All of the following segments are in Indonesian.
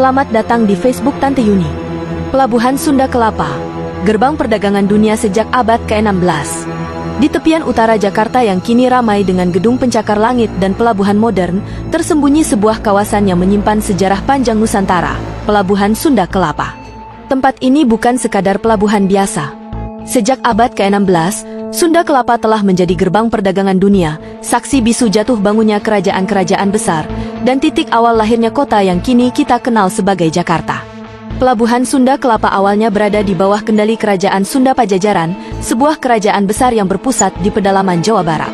Selamat datang di Facebook Tante Yuni. Pelabuhan Sunda Kelapa, gerbang perdagangan dunia sejak abad ke-16. Di tepian utara Jakarta yang kini ramai dengan gedung pencakar langit dan pelabuhan modern, tersembunyi sebuah kawasan yang menyimpan sejarah panjang Nusantara, Pelabuhan Sunda Kelapa. Tempat ini bukan sekadar pelabuhan biasa. Sejak abad ke-16, Sunda Kelapa telah menjadi gerbang perdagangan dunia, saksi bisu jatuh bangunnya kerajaan-kerajaan besar, dan titik awal lahirnya kota yang kini kita kenal sebagai Jakarta. Pelabuhan Sunda Kelapa awalnya berada di bawah kendali Kerajaan Sunda Pajajaran, sebuah kerajaan besar yang berpusat di pedalaman Jawa Barat.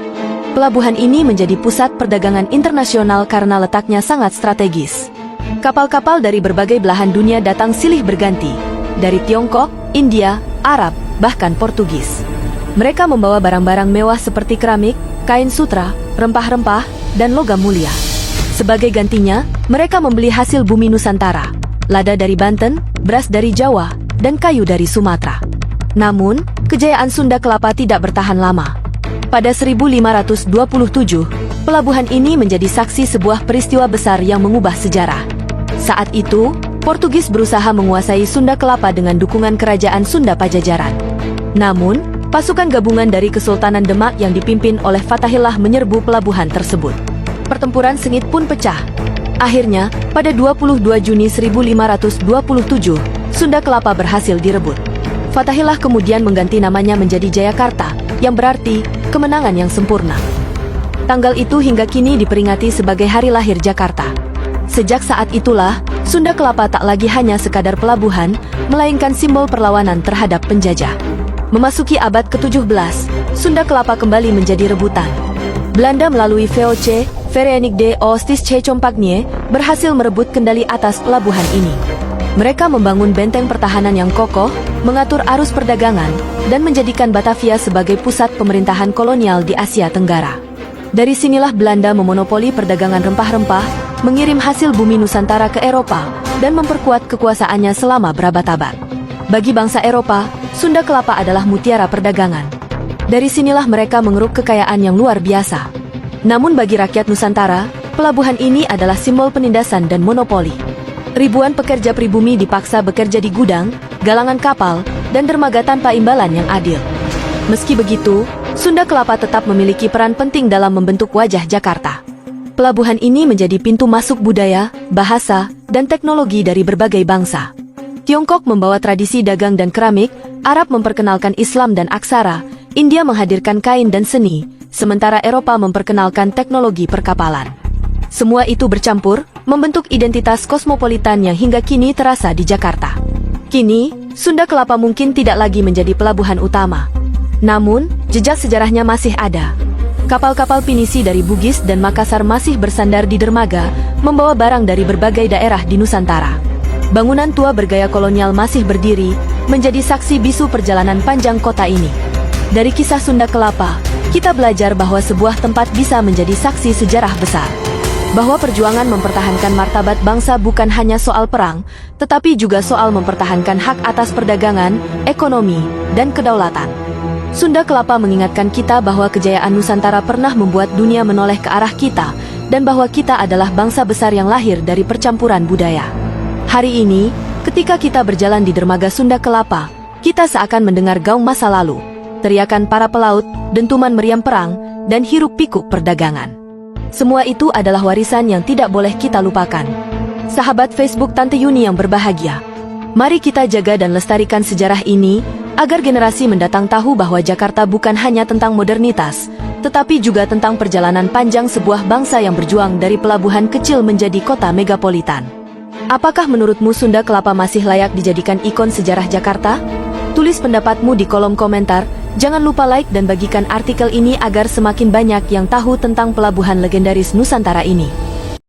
Pelabuhan ini menjadi pusat perdagangan internasional karena letaknya sangat strategis. Kapal-kapal dari berbagai belahan dunia datang silih berganti, dari Tiongkok, India, Arab, bahkan Portugis. Mereka membawa barang-barang mewah seperti keramik, kain sutra, rempah-rempah, dan logam mulia. Sebagai gantinya, mereka membeli hasil bumi Nusantara, lada dari Banten, beras dari Jawa, dan kayu dari Sumatera. Namun, kejayaan Sunda Kelapa tidak bertahan lama. Pada 1527, pelabuhan ini menjadi saksi sebuah peristiwa besar yang mengubah sejarah. Saat itu, Portugis berusaha menguasai Sunda Kelapa dengan dukungan Kerajaan Sunda Pajajaran. Namun, pasukan gabungan dari Kesultanan Demak yang dipimpin oleh Fatahillah menyerbu pelabuhan tersebut. Pertempuran sengit pun pecah. Akhirnya, pada 22 Juni 1527, Sunda Kelapa berhasil direbut. Fatahillah kemudian mengganti namanya menjadi Jayakarta, yang berarti kemenangan yang sempurna. Tanggal itu hingga kini diperingati sebagai hari lahir Jakarta. Sejak saat itulah, Sunda Kelapa tak lagi hanya sekadar pelabuhan, melainkan simbol perlawanan terhadap penjajah. Memasuki abad ke-17, Sunda Kelapa kembali menjadi rebutan. Belanda melalui VOC, Verenigde Oostindische Compagnie, berhasil merebut kendali atas pelabuhan ini. Mereka membangun benteng pertahanan yang kokoh, mengatur arus perdagangan, dan menjadikan Batavia sebagai pusat pemerintahan kolonial di Asia Tenggara. Dari sinilah Belanda memonopoli perdagangan rempah-rempah, mengirim hasil bumi Nusantara ke Eropa, dan memperkuat kekuasaannya selama berabad-abad. Bagi bangsa Eropa, Sunda Kelapa adalah mutiara perdagangan. Dari sinilah mereka mengeruk kekayaan yang luar biasa. Namun bagi rakyat Nusantara, pelabuhan ini adalah simbol penindasan dan monopoli. Ribuan pekerja pribumi dipaksa bekerja di gudang, galangan kapal, dan dermaga tanpa imbalan yang adil. Meski begitu, Sunda Kelapa tetap memiliki peran penting dalam membentuk wajah Jakarta. Pelabuhan ini menjadi pintu masuk budaya, bahasa, dan teknologi dari berbagai bangsa. Tiongkok membawa tradisi dagang dan keramik, Arab memperkenalkan Islam dan aksara, India menghadirkan kain dan seni, sementara Eropa memperkenalkan teknologi perkapalan. Semua itu bercampur, membentuk identitas kosmopolitan yang hingga kini terasa di Jakarta. Kini, Sunda Kelapa mungkin tidak lagi menjadi pelabuhan utama. Namun, jejak sejarahnya masih ada. Kapal-kapal pinisi dari Bugis dan Makassar masih bersandar di dermaga, membawa barang dari berbagai daerah di Nusantara. Bangunan tua bergaya kolonial masih berdiri, menjadi saksi bisu perjalanan panjang kota ini. Dari kisah Sunda Kelapa, kita belajar bahwa sebuah tempat bisa menjadi saksi sejarah besar. Bahwa perjuangan mempertahankan martabat bangsa bukan hanya soal perang, tetapi juga soal mempertahankan hak atas perdagangan, ekonomi, dan kedaulatan. Sunda Kelapa mengingatkan kita bahwa kejayaan Nusantara pernah membuat dunia menoleh ke arah kita, dan bahwa kita adalah bangsa besar yang lahir dari percampuran budaya. Hari ini, ketika kita berjalan di dermaga Sunda Kelapa, kita seakan mendengar gaung masa lalu, teriakan para pelaut, dentuman meriam perang, dan hiruk-pikuk perdagangan. Semua itu adalah warisan yang tidak boleh kita lupakan. Sahabat Facebook Tante Yuni yang berbahagia, mari kita jaga dan lestarikan sejarah ini, agar generasi mendatang tahu bahwa Jakarta bukan hanya tentang modernitas, tetapi juga tentang perjalanan panjang sebuah bangsa yang berjuang dari pelabuhan kecil menjadi kota megapolitan. Apakah menurutmu Sunda Kelapa masih layak dijadikan ikon sejarah Jakarta? Tulis pendapatmu di kolom komentar. Jangan lupa like dan bagikan artikel ini agar semakin banyak yang tahu tentang pelabuhan legendaris Nusantara ini.